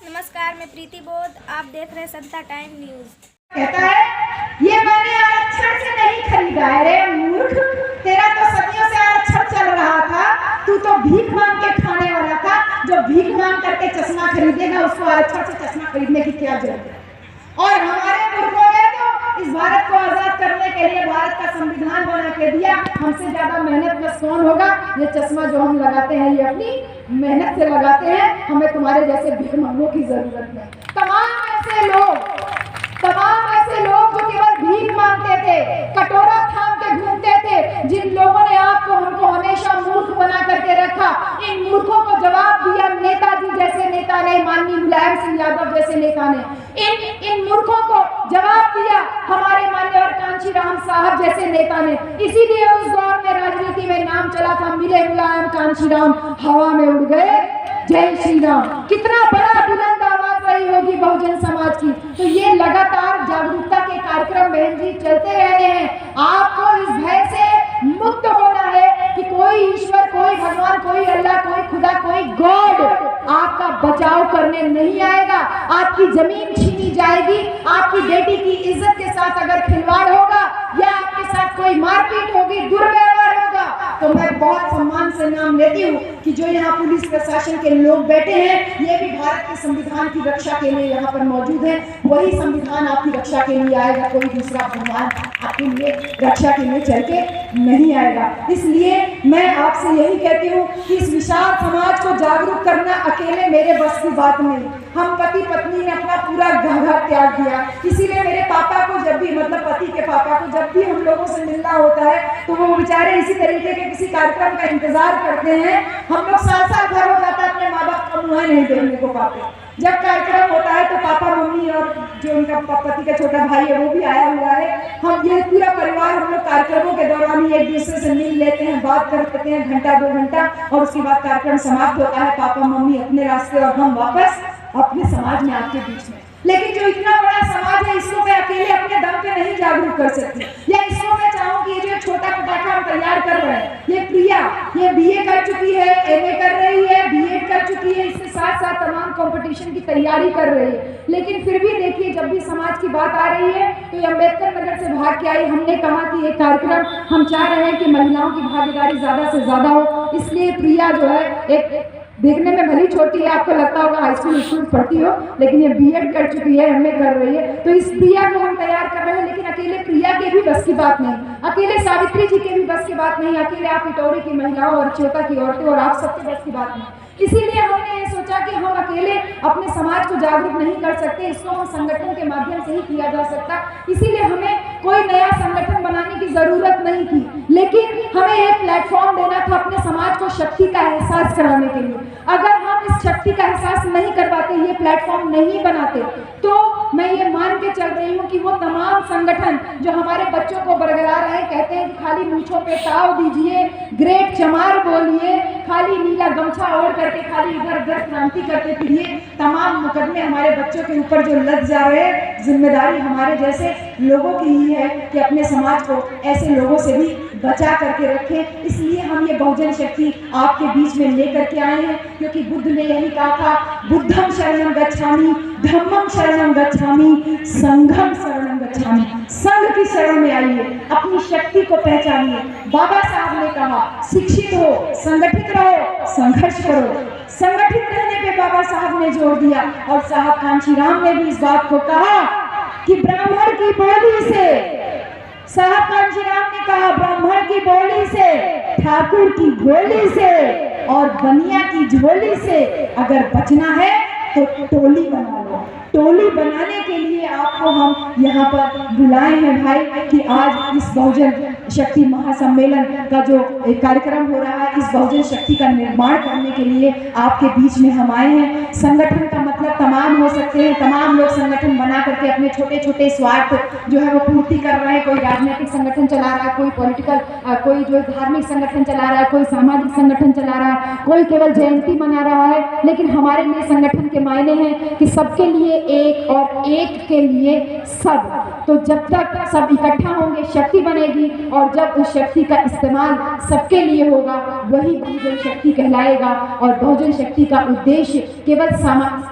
नमस्कार, मैं प्रीति बोध, आप देख रहे हैं संता टाइम न्यूज। कहता है ये मैंने आरक्षण से नहीं खरीदा है। रे मूर्ख, तेरा तो सदियों से आरक्षण चल रहा था। तू तो भीख मांग के खाने वाला था। जो भीख मांग करके चश्मा खरीदेगा उसको आरक्षण से चश्मा खरीदने की क्या जरूरत है। और हमारे मूर्खों ने तो इस भारत को आजाद करने के लिए भारत का संविधान बना के दिया। हमसे ज्यादा मेहनत प्लस कौन होगा। ये चश्मा जो हम लगाते हैं ये अपनी मेहनत से लगाते हैं। हमें तुम्हारे जैसे भीख मांगों की जरूरत नहीं। तमाम ऐसे लोग जो केवल भीख मांगते थे, कटोरा थाम के घूमते थे, जिन लोगों ने आपको हमको हमेशा मूर्ख बना करके रखा, इन मूर्खों को जवाब दिया नेताजी जैसे नेता ने, माननीय मुलायम सिंह यादव जैसे नेता ने। इन मूर्खों को जवाब दिया हमारे मान्यवर कांशीराम साहब जैसे नेता ने। इसीलिए उस दौर में राजनीति में नाम चला था, मिले मुलायम कांशीराम, हवा में उड़ गए जय श्री राम। कितना बड़ा बुलंद आवाज रही होगी बहुजन समाज की। तो ये लगातार जागरूकता के कार्यक्रम बहन जी चलते रहने हैं। आपको इस भय से मुक्त होना है कि कोई ईश्वर, कोई भगवान, कोई अल्लाह, कोई खुदा, कोई गॉड आपका बचाव करने नहीं आएगा। आपकी जमीन छीनी जाएगी, आपकी बेटी की इज्जत के साथ अगर खिलवाड़ होगा या आपके साथ कोई मारपीट होगी, दुर्व्यवहार होगा, तो मैं बहुत सम्मान से नाम लेती हूँ कि जो यहाँ पुलिस प्रशासन के लोग बैठे हैं ये भी भारत के संविधान की रक्षा के लिए यहाँ पर मौजूद है। वही संविधान आपकी रक्षा के लिए आएगा, कोई दूसरा भगवान आपके लिए रक्षा के लिए चल के नहीं आएगा। इसलिए मैं आपसे यही कहती हूँ कि इस विशाल समाज को जागरूक करना अकेले मेरे बस की बात नहीं। हम पति पत्नी ने अपना पूरा घर त्याग दिया। इसीलिए मेरे पापा को जब भी, मतलब पति के पापा को जब भी हम लोगों से मिलना होता है तो वो बेचारे इसी तरीके के किसी कार्यक्रम का इंतजार करते हैं। हम लोग साल भर हो जाता है अपने माँ बाप का मुँह नहीं देखने को पाते। जब कार्यक्रम होता है तो पापा मम्मी और जो उनका पति का छोटा भाई है वो भी आया हुआ है। हम ये पूरा परिवार हम लोग कार्यक्रमों के दौरान ही एक दूसरे से मिल लेते हैं, बात कर लेते हैं घंटा 2 घंटा, और उसके बाद कार्यक्रम समाप्त होता है। पापा मम्मी अपने रास्ते और हम वापस अपने समाज में आपके बीच में। लेकिन जो इतना बड़ा समाज है इसको मैं अकेले अपने दम पे नहीं जागरूक कर सकती। या इसको मैं चाहूँ कि ये जो छोटा पटाखा हम तैयार कर रहे हैं, ये प्रिया ये बीए कर चुकी है, एमए कर रही है, बीएड कर चुकी है, इसके साथ साथ तमाम कंपटीशन की तैयारी कर रही है। लेकिन फिर भी देखिए जब भी समाज की बात आ रही है तो ये अम्बेडकर नगर से भाग के आई। हमने कहा कि ये कार्यक्रम हम चाह रहे हैं कि महिलाओं की भागीदारी ज्यादा से ज्यादा हो। इसलिए प्रिया जो है एक देखने में भली छोटी है, आपको लगता होगा हाई स्कूल पढ़ती हो, लेकिन ये बीएड कर चुकी है, एमए कर रही है। तो इस प्रिया को हम तैयार कर रहे हैं। लेकिन अकेले प्रिया के भी बस की बात नहीं, अकेले सावित्री जी के भी बस की बात नहीं, अकेले आप इटौरी की महिलाओं और चौका की औरतें और आप सबके बस की बात नहीं। इसीलिए हमने ये सोचा कि हम अकेले अपने समाज को जागरूक नहीं कर सकते, इसको हम संगठन के माध्यम से ही किया जा सकता। इसीलिए हमें कोई नया संगठन बनाने की जरूरत नहीं थी, लेकिन हमें एक प्लेटफॉर्म देना था अपने समाज को शक्ति का एहसास कराने के लिए। अगर हम इस शक्ति का एहसास नहीं करवाते, ये प्लेटफॉर्म नहीं बनाते, तो मैं ये मान के चल रही हूँ कि वो तमाम संगठन जो हमारे बच्चों को बरगला रहे हैं, कहते हैं कि खाली मूंछों पे ताव दीजिए, ग्रेट चमार बोलिए, खाली नीला गमछा ओढ़ करके खाली इधर उधर क्रांति करते फिरिए, तमाम मुकदमे हमारे बच्चों के ऊपर जो लग जा रहे हैं, जिम्मेदारी हमारे जैसे लोगों की ही है कि अपने समाज को ऐसे लोगों से भी बचा करके रखें। इसलिए हम ये बहुजन शक्ति आपके बीच में लेकर के आए हैं, क्योंकि बुद्ध ने यही कहा था, बुद्धम शरणं गच्छामि, धम्मं शरणं गच्छामि, संघं शरणं गच्छामि। संघ की शरण में आइए, अपनी शक्ति को पहचानिए। बाबा साहब ने कहा शिक्षित हो, संगठित रहो, संघर्ष करो। संगठित रहने पे बाबा साहब ने जोर दिया, और साहब कांशीराम ने भी इस बात को कहा कि ब्राह्मण की बोली से, साहब कांशीराम ने कहा ब्राह्मण की बोली से, ठाकुर की बोली से और बनिया की झोली से अगर बचना है तो टोली बना लो। टोली बनाने के लिए आपको हम यहाँ पर बुलाए हैं भाई कि आज इस बहुजन शक्ति महासम्मेलन का जो एक कार्यक्रम हो रहा है, इस बहुजन शक्ति का निर्माण करने के लिए आपके बीच में हम आए हैं। संगठन का मतलब तमाम हो सकते हैं, तमाम लोग संगठन बना करके अपने छोटे छोटे स्वार्थ जो है वो पूर्ति कर रहे हैं। कोई राजनीतिक संगठन चला रहा है, कोई पॉलिटिकल, कोई जो धार्मिक संगठन चला रहा है, कोई सामाजिक संगठन चला रहा है, कोई केवल जयंती मना रहा है। लेकिन हमारे लिए संगठन के मायने हैं कि सबके लिए एक और एक के लिए सब। तो जब तक सब इकट्ठा होंगे शक्ति बनेगी, और जब उस शक्ति का इस्तेमाल सबके लिए होगा वही बहुजन शक्ति कहलाएगा। और बहुजन शक्ति का उद्देश्य केवल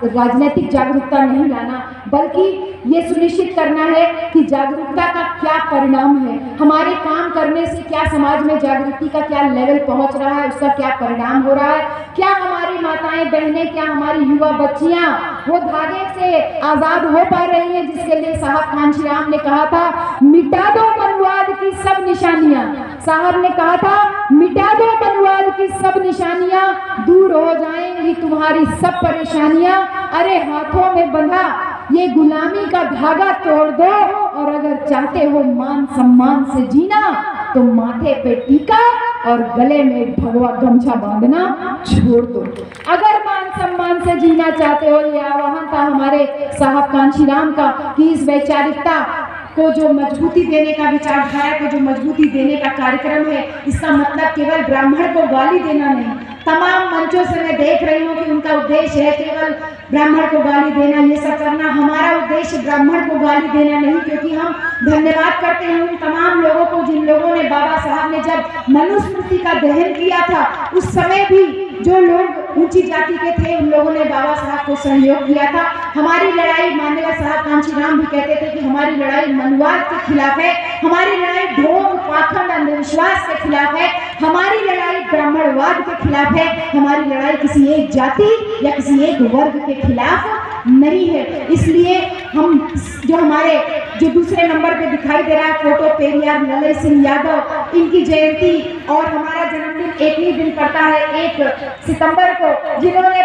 राजनीतिक जागरूकता नहीं लाना, बल्कि ये सुनिश्चित करना है कि जागरूकता का क्या परिणाम है, हमारे काम करने से क्या समाज में जागृति का क्या लेवल पहुंच रहा है, उसका क्या परिणाम हो रहा है, क्या हमारी माताएं बहनें, क्या हमारी युवा बच्चियां वो धागे से आजाद हो पा रही हैं, जिसके लिए साहब कांशीराम ने कहा था मिटा दो मनुवाद की सब निशानियां। साहब ने कहा था मिटा दो मनुवाद की सब निशानियां, दूर हो जाएंगी तुम्हारी सब परेशानियां। अरे हाथों में बंधा ये गुलामी का धागा तोड़ दो, और अगर चाहते हो मान सम्मान से जीना तो माथे पे टीका और गले में भगवा गमछा बांधना छोड़ दो। अगर मान सम्मान से जीना चाहते हो, ये आह्वान था हमारे साहब कांशीराम का कि इस वैचारिकता को जो मजबूती देने का, विचारधारा को जो मजबूती देने का कार्यक्रम है, इसका मतलब केवल ब्राह्मण को गाली देना नहीं। तमाम मंचों से मैं देख रही हूँ कि उनका उद्देश्य है केवल ब्राह्मण को गाली देना, ये सब करना। हमारा उद्देश्य ब्राह्मण को गाली देना नहीं, क्योंकि हम धन्यवाद करते हैं उन तमाम लोगों को जिन लोगों ने, बाबा साहब ने जब मनुस्मृति का दहन किया था उस समय भी जो लोग ऊंची जाति के थे उन लोगों ने बाबा साहब को सहयोग किया था। हमारी लड़ाई, माननीय साहब कांशीराम भी कहते थे कि हमारी लड़ाई मनवाद के खिलाफ है, हमारी लड़ाई ढोंग पाखंड अंधविश्वास के खिलाफ है, हमारी लड़ाई ब्राह्मणवाद के खिलाफ है, हमारी लड़ाई किसी एक जाति या किसी एक वर्ग के खिलाफ नहीं है। इसलिए हम जो हमारे जो दूसरे नंबर पे दिखाई दे रहा है फोटो, पेरियार ललई सिंह यादव, इनकी जयंती और हमारा जन्मदिन एक ही दिन पड़ता है 1 सितंबर को, जिन्होंने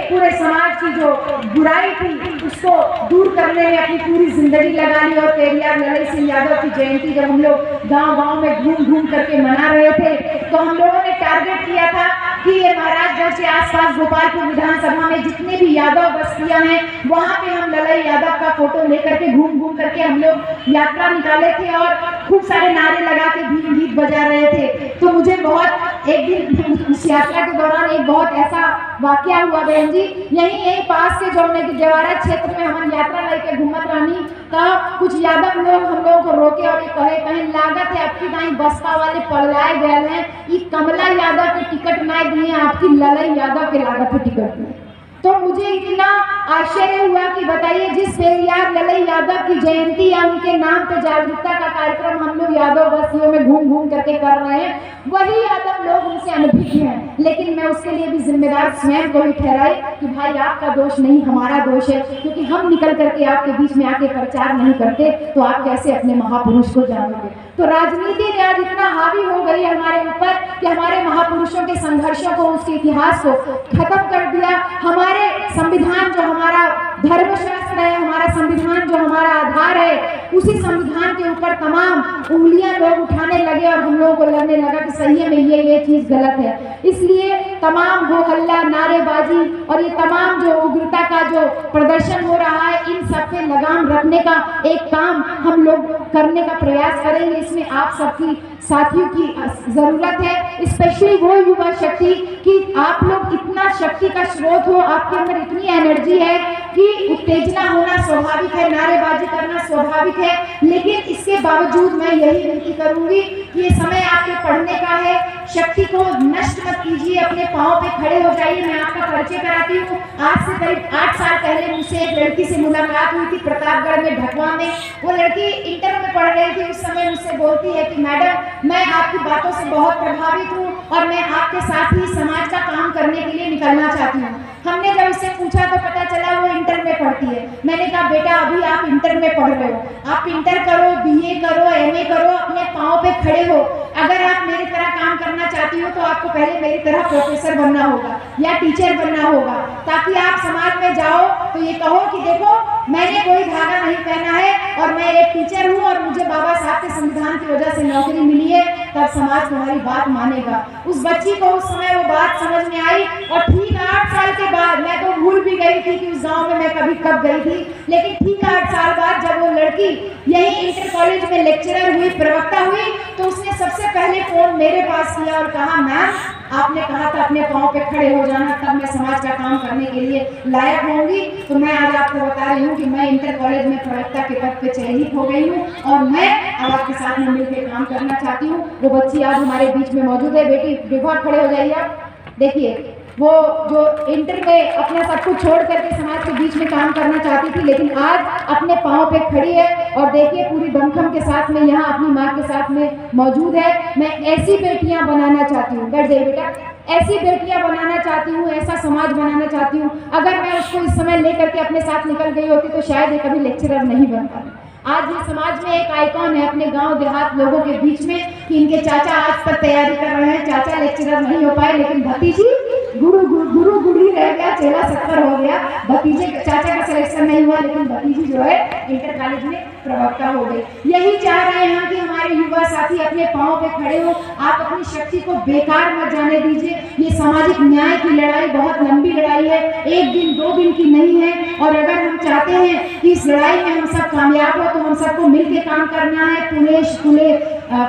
पूरे समाज की जो बुराई थी उसको दूर करने में अपनी पूरी जिंदगी लगा ली। और पेरियार ललई सिंह यादव की जयंती जब हम लोग गांव-गांव में घूम करके मना रहे थे तो हम लोगों ने टारगेट किया था कि ये महाराजगंज के आसपास गोपालपुर विधानसभा में जितने भी यादव बस्तियां हैं वहां पे हम ललई यादव का फोटो लेकर के घूम करके हम लोग यात्रा निकाले थे और खूब सारे नारे लगा के गीत बजा रहे थे। तो मुझे बहुत एक दिन उस यात्रा के दौरान एक बहुत ऐसा वाकया हुआ बहन जी, यही पास के जौने के जवारा क्षेत्र में हम यात्रा लेके घूमत रहनी तो कुछ यादव लोग हम लोगों को रोके और कहे लागत है आपकी दाई बसपा वाले पगलाए गए हैं, ये कमला यादव के टिकट ना दिए, आपकी ललई यादव के लागत पे टिकट दिए। तो मुझे इतना आश्चर्य हुआ कि बताइए जिस पेरियार ललई यादव की जयंती या उनके नाम पे जागरूकता का कार्यक्रम हम लोग यादव बस्तियों में घूम करके कर रहे हैं, वही यादव लोग उनसे अनभिज्ञ हैं। लेकिन मैं उसके लिए भी जिम्मेदार स्वयं को ही ठहराई कि भाई आपका दोष नहीं हमारा दोष है, क्योंकि हम निकल करके आपके बीच में आके प्रचार नहीं करते तो आप कैसे अपने महापुरुष को जानोगे। तो राजनीति ने आज इतना हावी हो गई है हमारे ऊपर कि हमारे महापुरुषों के संघर्षों को, उसके इतिहास को खत्म कर दिया। हमारे संविधान जो हमारा धर्मशास्त्र है, हमारा संविधान जो हमारा आधार है, उसी संविधान के ऊपर तमाम उंगलियां लोग उठाने लगे और हम लोगों को लगने लगा कि सही में ये चीज गलत है। इसलिए तमाम हो हल्ला, नारेबाजी और ये तमाम जो उग्रता का जो प्रदर्शन हो रहा है, इन सब पे लगाम रखने का एक काम हम लोग करने का प्रयास करेंगे। इसमें आप सबकी साथियों की जरूरत है, स्पेशली वो युवा शक्ति कि आप लोग इतना शक्ति का स्रोत हो, आपके अंदर इतनी एनर्जी है कि उत्तेजना होना स्वाभाविक है, नारेबाजी करना स्वाभाविक है। लेकिन इसके बावजूद मैं यही विनती करूंगी कि ये समय आपके पढ़ने का है, शक्ति को नष्ट मत कीजिए, अपने पांव पे खड़े हो जाइए। मैं आपका परिचय कराती हूँ। आज से करीब 8 साल पहले मुझसे एक लड़की से मुलाकात हुई थी प्रतापगढ़ में, ढकवा में। वो लड़की इंटर में पढ़ रही थी। उस समय मुझसे बोलती है कि मैडम मैं आपकी बातों से बहुत प्रभावित हूँ और मैं आपके साथ ही समाज का काम करने के लिए निकलना चाहती हूँ। हमने जब उससे पूछा तो पता चला वो इंटर में पढ़ती है। मैंने कहा बेटा अभी आप इंटर में पढ़ रहे हो, आप इंटर करो, बीए करो, एमए करो, अपने पाँव पे खड़े हो। अगर आप मेरी तरह काम करना चाहती हो तो आपको पहले मेरी तरह प्रोफेसर बनना होगा या टीचर बनना होगा, ताकि आप समाज में जाओ तो ये कहो कि देखो मैंने कोई धागा नहीं पहना है और मैं एक टीचर हूँ और मुझे बाबा साहब के संविधान की वजह से नौकरी मिली है, तब समाज तुम्हारी बात मानेगा। उस बच्ची को उस समय वो बात समझ में आई और ठीक 8 साल के बाद, मैं तो भूल भी गई थी कि उस गांव में मैं कब गई थी, लेकिन ठीक 8 साल बाद जब वो लड़की यही इंटर कॉलेज में लेक्चरर हुई, प्रवक्ता हुई, तो उसने सबसे पहले फोन मेरे पास किया और कहा, मैम आपने कहा था अपने पाँव पे खड़े हो जाना, तब मैं समाज का काम करने के लिए लायक होंगी। तो मैं आज आपको बता रही हूँ कि मैं इंटर कॉलेज में प्रवक्ता के पद पे चयनित हो गई हूँ और मैं अब आपके साथ में मिलकर काम करना चाहती हूँ। वो बच्ची आज हमारे बीच में मौजूद है। बेटी बेघर खड़े हो जाइए आप। देखिए वो जो इंटर में अपना सब कुछ छोड़ करके समाज के बीच में काम करना चाहती थी, लेकिन आज अपने पाँव पे खड़ी है और देखिए पूरी दमखम के साथ में यहाँ अपनी माँ के साथ में मौजूद है। मैं ऐसी बेटियां बनाना चाहती हूँ, बैठ जाइए बेटा, ऐसी बेटियां बनाना चाहती हूँ, ऐसा समाज बनाना चाहती हूँ। अगर मैं उसको इस समय लेकर के अपने साथ निकल गई होती तो शायद ये कभी लेक्चरर नहीं बन पाती। आज ये समाज में एक आइकॉन है अपने गांव देहात लोगों के बीच में कि इनके चाचा आज तक तैयारी कर रहे हैं, चाचा लेक्चरर नहीं हो पाए, लेकिन भतीजी गुरु गुड़ी रह गया, चेला 70 हो गया। भतीजे चाचा का सिलेक्शन नहीं हुआ, लेकिन भतीजी जो है इंटर कॉलेज में प्रवक्ता हो गई। यही चाह रहे हैं हम कि हमारे युवा साथी अपने पाँव पे खड़े हो। आप अपनी शक्ति को बेकार मत जाने दीजिए। ये सामाजिक न्याय की लड़ाई बहुत लंबी लड़ाई है, 1 दिन 2 दिन की नहीं है। और अगर हम चाहते हैं कि इस लड़ाई में हम सब कामयाब हो तो हम सबको मिलकर काम करना है। फुले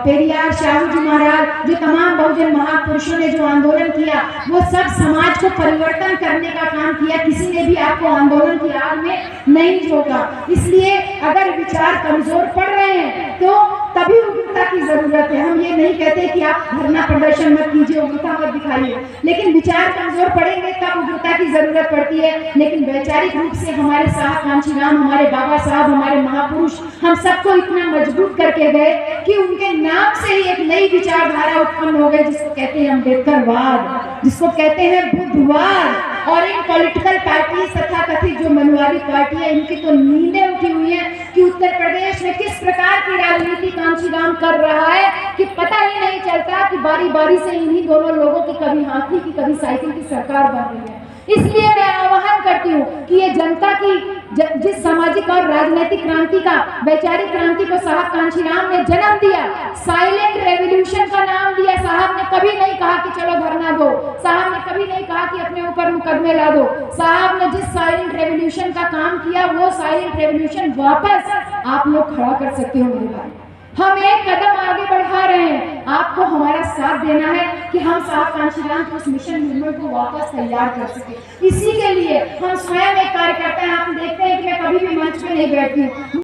पेरियार, शाहू जी महाराज, जो तमाम बहुजन महापुरुषों ने जो आंदोलन किया, वो सब समाज को परिवर्तन करने का काम किया। किसी ने भी आपको आंदोलन की आग में नहीं झोंका। इसलिए अगर विचार कमजोर पड़ रहे हैं तो तभी उग्रता की जरूरत है। हम ये नहीं कहते कि आप धरना प्रदर्शन मत कीजिए, उग्रता मत दिखाइए, लेकिन विचार कमजोर पड़ेंगे तब उग्रता की जरूरत पड़ती है। लेकिन वैचारिक रूप से हमारे साहब कांशीराम, हमारे बाबा साहब, हमारे महापुरुष हम सबको इतना मजबूत करके गए कि उनके नाम से ही एक नई विचारधारा उत्पन्न हो गई, जिसको कहते हैं अम्बेडकरवाद, जिसको कहते हैं बुद्धवाद। और इन पॉलिटिकल पार्टी तथा कथित जो मनुवादी पार्टी है, इनकी तो नींदें उठी हुई है कि उत्तर प्रदेश में किस प्रकार की राजनीति कांशीराम कर रहा है कि पता ही नहीं चलता कि बारी बारी से इन्हीं दोनों लोगों की कभी हाथी की कभी साइकिल की सरकार बन रही है। इसलिए मैं आह्वान करती हूँ कि ये जनता की जिस सामाजिक और राजनीतिक क्रांति का, वैचारिक क्रांति को साहब कांशीराम ने जन्म दिया, साइलेंट रेवोल्यूशन का नाम दिया। साहब ने कभी नहीं कहा कि चलो धरना दो, साहब ने कभी नहीं कहा कि अपने ऊपर मुकदमे ला दो। साहब ने जिस साइलेंट रेवोल्यूशन का काम किया, वो साइलेंट रेवोल्यूशन वापस आप लोग खड़ा कर सकते हो मेरे भाई। हम एक कदम आगे बढ़ा रहे हैं, आपको हमारा साथ देना है कि हम साहब कांशीराम के उस मिशन मूवमेंट को वापस तैयार कर सके। इसी के लिए हम स्वयं एक कार्यकर्ता हैं। आप देखते हैं कि मैं कभी भी मंच पे नहीं बैठती हूँ।